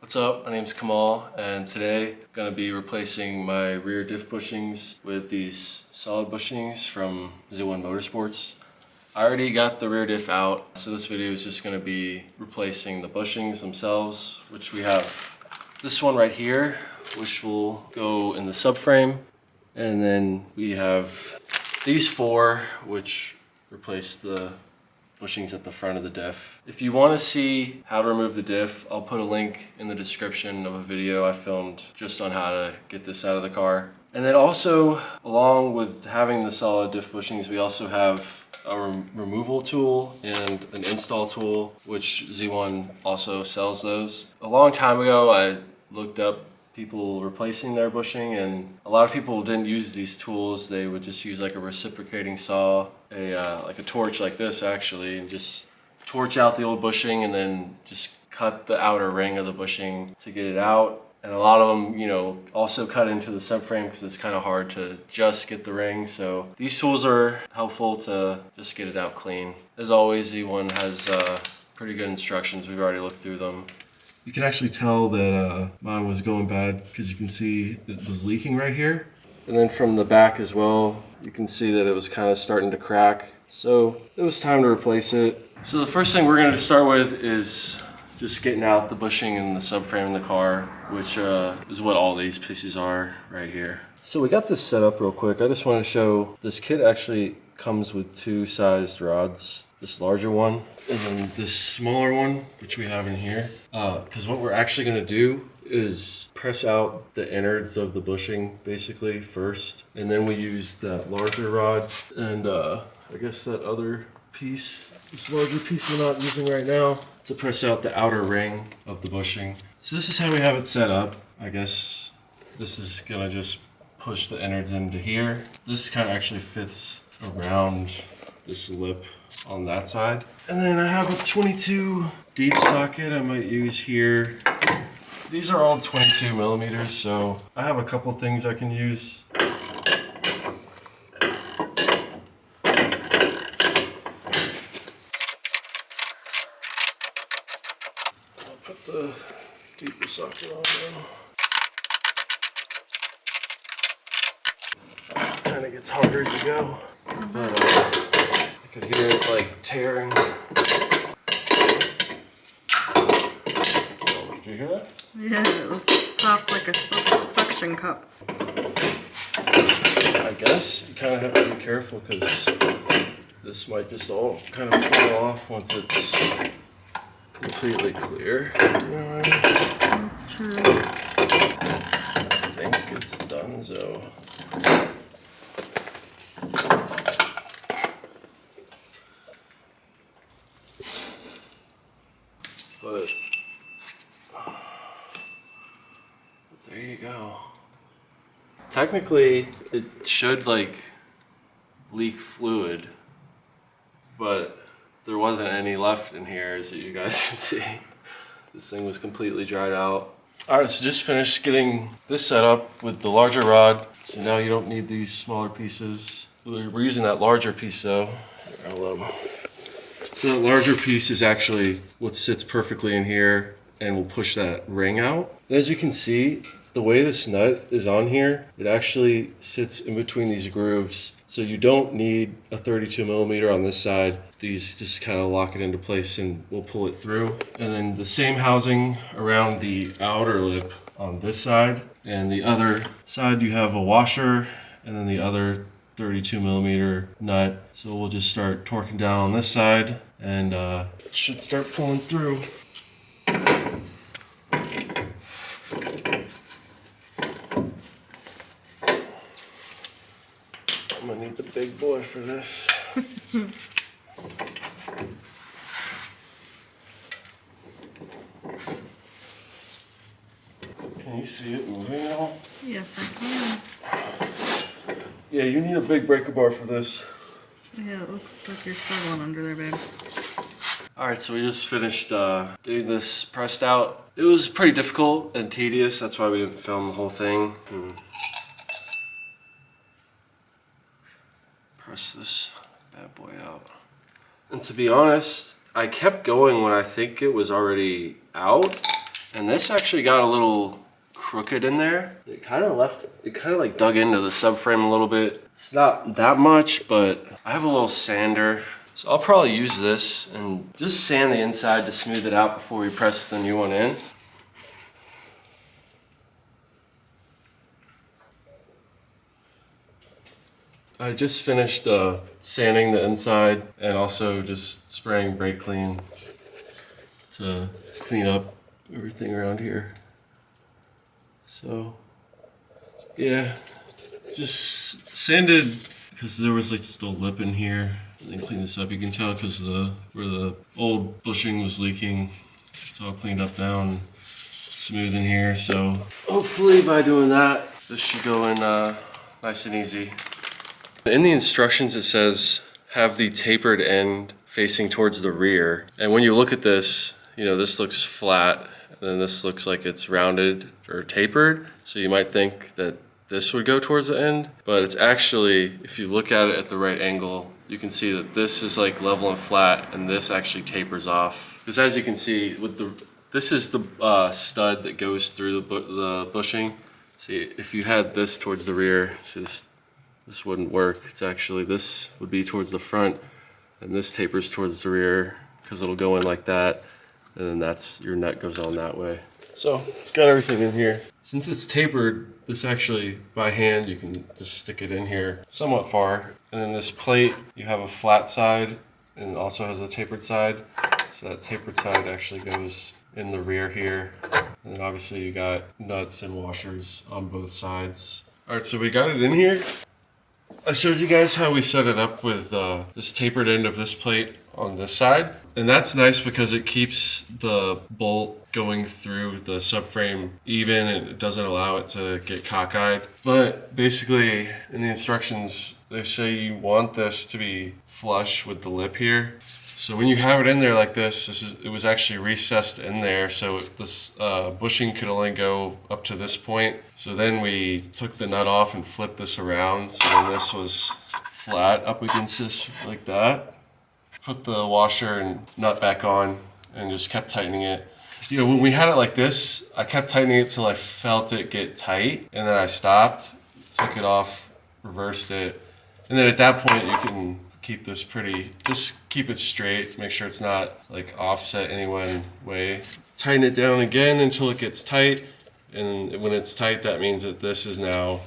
What's up? My name's Kamal, and today I'm going to be replacing my rear diff bushings with these solid bushings from ZV-1 Motorsports. I already got the rear diff out, so this video is just going to be replacing the bushings themselves, which we have this one right here, which will go in the subframe, and then we have these four, which replace the bushings at the front of the diff. If you want to see how to remove the diff, I'll put a link in the description of a video I filmed just on how to get this out of the car. And then also, along with having the solid diff bushings, we also have a removal tool and an install tool, which ZV-1 also sells those. A long time ago, I looked up people replacing their bushing, and a lot of people didn't use these tools. They would just use like a reciprocating saw, like a torch like this actually, and just torch out the old bushing and then just cut the outer ring of the bushing to get it out. And a lot of them, you know, also cut into the subframe because it's kind of hard to just get the ring. So these tools are helpful to just get it out clean. As always, ZV-1 has pretty good instructions. We've already looked through them. You can actually tell that mine was going bad because you can see it was leaking right here. And then from the back as well, you can see that it was kind of starting to crack. So it was time to replace it. So the first thing we're going to start with is just getting out the bushing and the subframe in the car, which is what all these pieces are right here. So we got this set up real quick. I just want to show this kit actually comes with two sized rods. This larger one and then this smaller one, which we have in here. Because what we're actually going to do is press out the innards of the bushing basically first, and then we use that larger rod and I guess that other piece, this larger piece we're not using right now, to press out the outer ring of the bushing. So this is how we have it set up. I guess this is gonna just push the innards into here. This kind of actually fits around this lip on that side. And then I have a 22 deep socket I might use here. These are all 22 millimeters, so I have a couple things I can use. I'll put the deeper socket on now. Kind of gets harder as you go, but I could hear it like tearing. Did you hear that? Yeah, it was popped like a suction cup. I guess you kind of have to be careful because this might just all kind of fall off once it's completely clear. You know what I mean? That's true. I think it's done, so. But there you go. Technically, it should like leak fluid, but there wasn't any left in here, as you guys can see. This thing was completely dried out. All right, so just finished getting this set up with the larger rod. So now you don't need these smaller pieces. We're using that larger piece though. So that larger piece is actually what sits perfectly in here and will push that ring out. And as you can see, the way this nut is on here, it actually sits in between these grooves. So you don't need a 32 millimeter on this side. These just kind of lock it into place and we'll pull it through. And then the same housing around the outer lip on this side. And the other side you have a washer, and then the other 32 millimeter nut. So we'll just start torquing down on this side and it should start pulling through. I'm gonna need the big boy for this. Can you see it moving at all? Yes, I can. Yeah, you need a big breaker bar for this. Yeah, it looks like you're struggling under there, babe. Alright, so we just finished getting this pressed out. It was pretty difficult and tedious, that's why we didn't film the whole thing. Press this bad boy out. And to be honest, I kept going when I think it was already out, And this actually got a little crooked in there. It kind of like dug into the subframe a little bit. It's not that much, but I have a little sander. So I'll probably use this and just sand the inside to smooth it out before we press the new one in. I just finished sanding the inside and also just spraying brake clean to clean up everything around here. So yeah, just sanded because there was like still lip in here. And then clean this up. You can tell because where the old bushing was leaking, it's all cleaned up now and smooth in here. So hopefully by doing that, this should go in nice and easy. In the instructions it says have the tapered end facing towards the rear. And when you look at this, you know, this looks flat and then this looks like it's rounded or tapered. So you might think that this would go towards the end, but it's actually, if you look at it at the right angle, you can see that this is like level and flat and this actually tapers off. Because as you can see, this is the stud that goes through the bushing. See, if you had this towards the rear, see this wouldn't work. It's actually, this would be towards the front and this tapers towards the rear because it'll go in like that. And then that's, your nut goes on that way. So, got everything in here. Since it's tapered, this actually, by hand, you can just stick it in here somewhat far. And then this plate, you have a flat side and also has a tapered side. So that tapered side actually goes in the rear here. And then obviously you got nuts and washers on both sides. All right, so we got it in here. I showed you guys how we set it up with this tapered end of this plate on this side. And that's nice because it keeps the bolt going through the subframe even and it doesn't allow it to get cockeyed. But basically in the instructions, they say you want this to be flush with the lip here. So when you have it in there like this, it was actually recessed in there, so this bushing could only go up to this point. So then we took the nut off and flipped this around, so then this was flat up against this like that. Put the washer and nut back on and just kept tightening it. You know, when we had it like this, I kept tightening it till I felt it get tight, and then I stopped, took it off, reversed it, and then at that point you can keep this just keep it straight, make sure it's not like offset any one way. Tighten it down again until it gets tight, and when it's tight, that means that this is now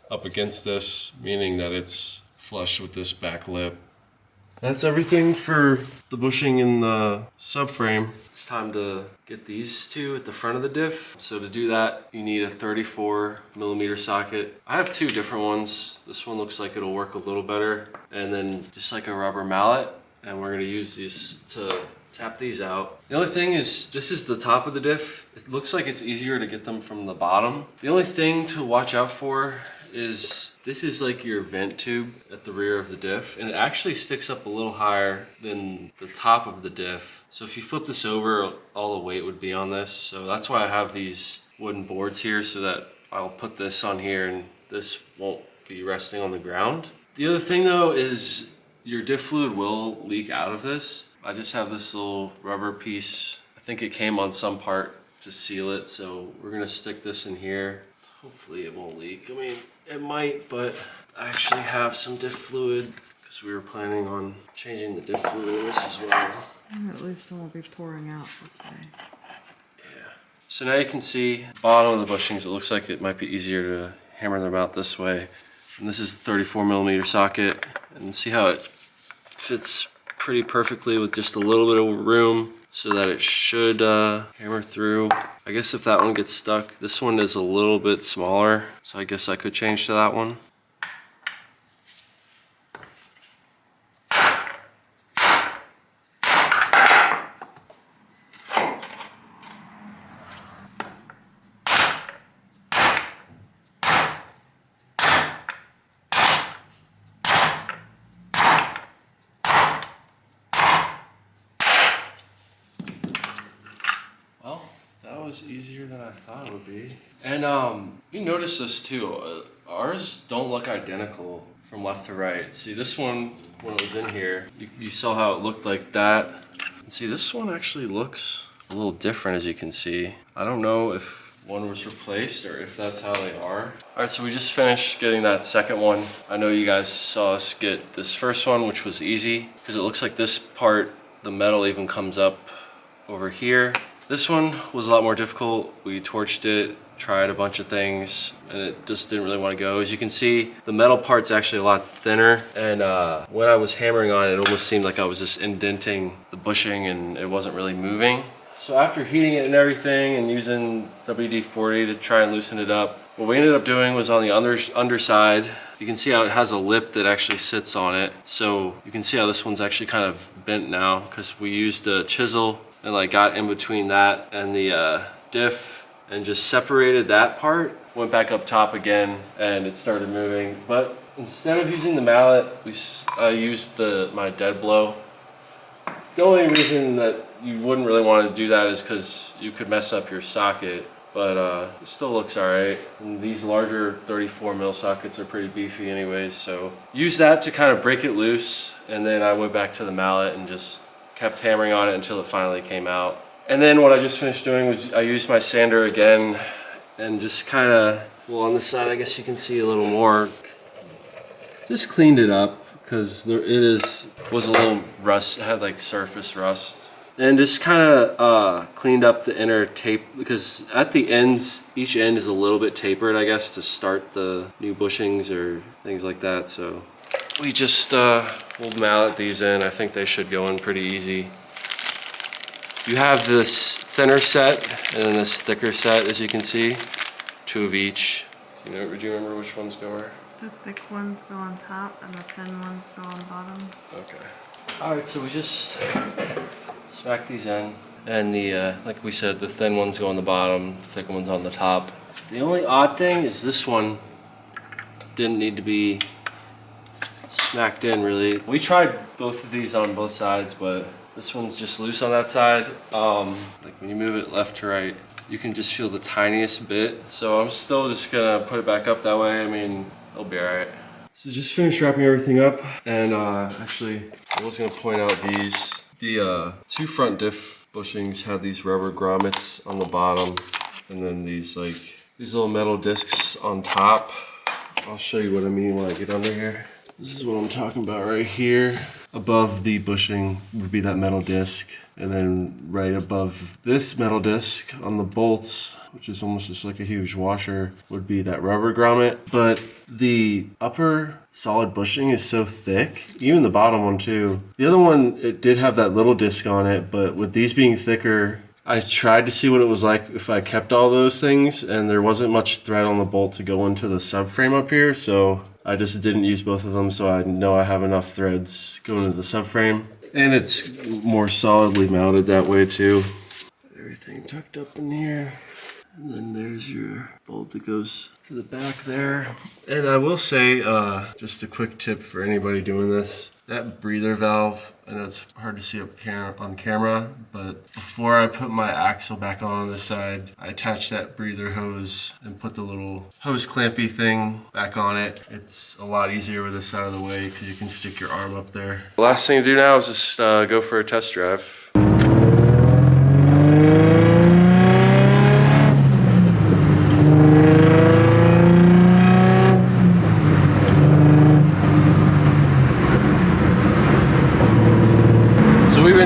up against this, meaning that it's flush with this back lip. That's everything for the bushing and the subframe. It's time to get these two at the front of the diff. So to do that, you need a 34mm socket. I have two different ones. This one looks like it'll work a little better. And then just like a rubber mallet. And we're gonna use these to tap these out. The only thing is, this is the top of the diff. It looks like it's easier to get them from the bottom. The only thing to watch out for is this is like your vent tube at the rear of the diff, and it actually sticks up a little higher than the top of the diff. So if you flip this over, all the weight would be on this. So that's why I have these wooden boards here, so that I'll put this on here and this won't be resting on the ground. The other thing though is your diff fluid will leak out of this. I just have this little rubber piece. I think it came on some part to seal it, so we're gonna stick this in here. Hopefully it won't leak. I mean, it might, but I actually have some diff fluid because we were planning on changing the diff fluid in this as well. At least it won't be pouring out this way. Yeah. So now you can see the bottom of the bushings. It looks like it might be easier to hammer them out this way. And this is the 34mm socket. And see how it fits pretty perfectly with just a little bit of room, so that it should hammer through. I guess if that one gets stuck, this one is a little bit smaller, so I guess I could change to that one. Well, that was easier than I thought it would be. And you notice this too. Ours don't look identical from left to right. See, this one, when it was in here, you saw how it looked like that. And see, this one actually looks a little different, as you can see. I don't know if one was replaced or if that's how they are. All right, so we just finished getting that second one. I know you guys saw us get this first one, which was easy because it looks like this part, the metal even comes up over here. This one was a lot more difficult. We torched it, tried a bunch of things, and it just didn't really want to go. As you can see, the metal part's actually a lot thinner, and when I was hammering on it, it almost seemed like I was just indenting the bushing and it wasn't really moving. So after heating it and everything and using WD-40 to try and loosen it up, what we ended up doing was on the underside, you can see how it has a lip that actually sits on it. So you can see how this one's actually kind of bent now because we used a chisel and like got in between that and the diff and just separated that part, went back up top again, and it started moving. But instead of using the mallet, I used my dead blow. The only reason that you wouldn't really want to do that is because you could mess up your socket, but it still looks all right. And these larger 34 mil sockets are pretty beefy anyways, so use that to kind of break it loose, and then I went back to the mallet and just kept hammering on it until it finally came out. And then what I just finished doing was I used my sander again and just kind of, well, on this side I guess you can see a little more, just cleaned it up because was a little rust, it had like surface rust. And just kind of cleaned up the inner tape because at the ends, each end is a little bit tapered, I guess, to start the new bushings or things like that. So we just we'll mallet these in. I think they should go in pretty easy. You have this thinner set and then this thicker set, as you can see, 2 of each. Do you remember which ones go where? The thick ones go on top and the thin ones go on bottom. Okay. All right, so we just smack these in, and the like we said, the thin ones go on the bottom, the thick ones on the top. The only odd thing is this one didn't need to be smacked in really. We tried both of these on both sides, but this one's just loose on that side. Like when you move it left to right, you can just feel the tiniest bit. So I'm still just gonna put it back up that way. I mean, it'll be all right. So just finished wrapping everything up, and actually I was gonna point out these. The 2 front diff bushings have these rubber grommets on the bottom, and then these little metal discs on top. I'll show you what I mean when I get under here. This is what I'm talking about right here. Above the bushing would be that metal disc, and then right above this metal disc on the bolts, which is almost just like a huge washer, would be that rubber grommet. But the upper solid bushing is so thick, even the bottom one too. The other one, it did have that little disc on it, but with these being thicker, I tried to see what it was like if I kept all those things, and there wasn't much thread on the bolt to go into the subframe up here, so I just didn't use both of them, so I know I have enough threads going into the subframe. And it's more solidly mounted that way too. Everything tucked up in here. And then there's your bolt that goes to the back there. And I will say, just a quick tip for anybody doing this, that breather valve, I know it's hard to see on camera, but before I put my axle back on this side, I attached that breather hose and put the little hose clampy thing back on it. It's a lot easier with this side of the way because you can stick your arm up there. The last thing to do now is just go for a test drive.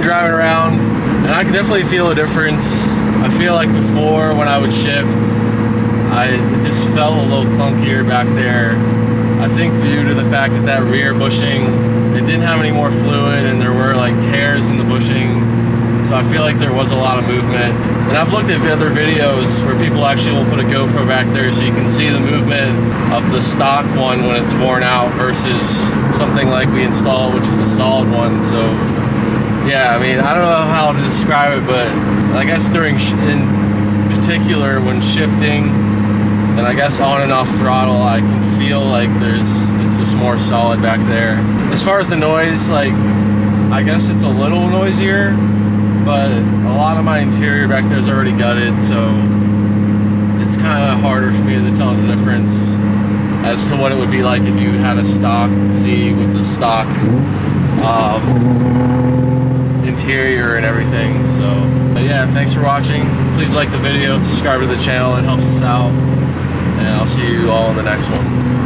Driving around, and I can definitely feel a difference. I feel like before when I would shift, it just felt a little clunkier back there. I think due to the fact that that rear bushing, it didn't have any more fluid and there were like tears in the bushing. So I feel like there was a lot of movement. And I've looked at other videos where people actually will put a GoPro back there so you can see the movement of the stock one when it's worn out versus something like we installed, which is a solid one. So yeah, I mean, I don't know how to describe it, but I guess in particular when shifting and I guess on and off throttle, I can feel like it's just more solid back there. As far as the noise, like, I guess it's a little noisier, but a lot of my interior back there is already gutted, so it's kind of harder for me to tell the difference as to what it would be like if you had a stock Z with the stock interior and everything. So but yeah, thanks for watching. Please like the video and subscribe to the channel. It helps us out. And I'll see you all in the next one.